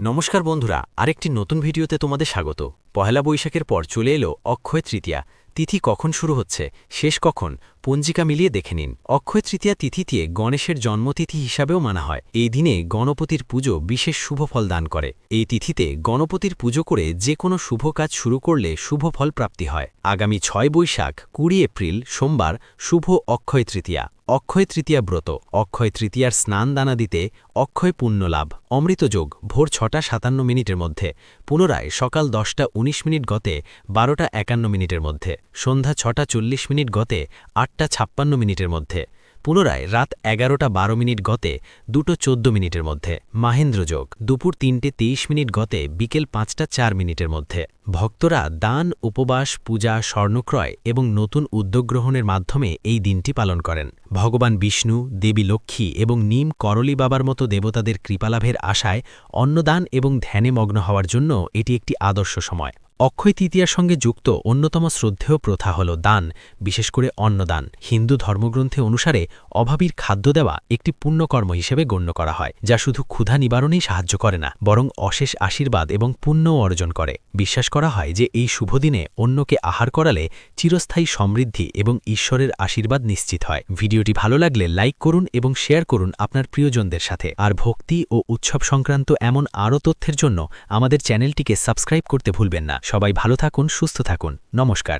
নমস্কার বন্ধুরা, আরেকটি নতুন ভিডিওতে তোমাদের স্বাগত। পহেলা বৈশাখের পর চলে এলো অক্ষয় তৃতীয়া। তিথি কখন শুরু হচ্ছে, শেষ কখন, পঞ্জিকা মিলিয়ে দেখে নিন। অক্ষয় তৃতীয়া তিথিতে গণেশের জন্মতিথি হিসাবেও মানা হয়। এই দিনে গণপতির পুজো বিশেষ শুভ ফল দান করে। এই তিথিতে গণপতির পুজো করে যে কোনো শুভ কাজ শুরু করলে শুভ ফল প্রাপ্তি হয়। আগামী ৬ বৈশাখ ২০ এপ্রিল সোমবার শুভ অক্ষয় তৃতীয়া। অক্ষয় তৃতীয়া ব্রত। অক্ষয় তৃতীয়ার স্নান দানা দিতে অক্ষয় পুণ্য লাভ। অমৃতযোগ ভোর ৬টা ৫৭ মিনিটের মধ্যে, পুনরায় সকাল ১০টা ১৯ মিনিট গতে ১২টা ৫১ মিনিটের মধ্যে, সন্ধ্যা ৬টা ৪০ মিনিট গতে ৮টা ৫৬ মিনিটের মধ্যে, পুনরায় রাত ১১টা ১২ মিনিট গতে ২টো ১৪ মিনিটের মধ্যে। মাহেন্দ্রযোগ দুপুর ৩টে ২৩ মিনিট গতে বিকেল ৫টা ৪ মিনিটের মধ্যে। ভক্তরা দান, উপবাস, পূজা, স্বর্ণক্রয় এবং নতুন উদ্যোগ গ্রহণের মাধ্যমে এই দিনটি পালন করেন। ভগবান বিষ্ণু, দেবী লক্ষ্মী এবং নিম করলি বাবার মতো দেবতাদের কৃপালাভের আশায় অন্নদান এবং ধ্যানে মগ্ন হওয়ার জন্য এটি একটি আদর্শ সময়। অক্ষয় তৃতীয়ার সঙ্গে যুক্ত অন্যতম শ্রদ্ধেয় প্রথা হল দান, বিশেষ করে অন্নদান। হিন্দু ধর্মগ্রন্থে অনুসারে অভাবীর খাদ্য দেওয়া একটি পুণ্যকর্ম হিসেবে গণ্য করা হয়, যা শুধু ক্ষুধা নিবারণেই সাহায্য করে না, বরং অশেষ আশীর্বাদ এবং পুণ্যও অর্জন করে। বিশ্বাস করা হয় যে এই শুভ দিনে অন্যকে আহার করালে চিরস্থায়ী সমৃদ্ধি এবং ঈশ্বরের আশীর্বাদ নিশ্চিত হয়। ভিডিওটি ভালো লাগলে লাইক করুন এবং শেয়ার করুন আপনার প্রিয়জনদের সাথে। আর ভক্তি ও উৎসব সংক্রান্ত এমন আরও তথ্যের জন্য আমাদের চ্যানেলটিকে সাবস্ক্রাইব করতে ভুলবেন না। সবাই ভালো থাকুন, সুস্থ থাকুন। নমস্কার।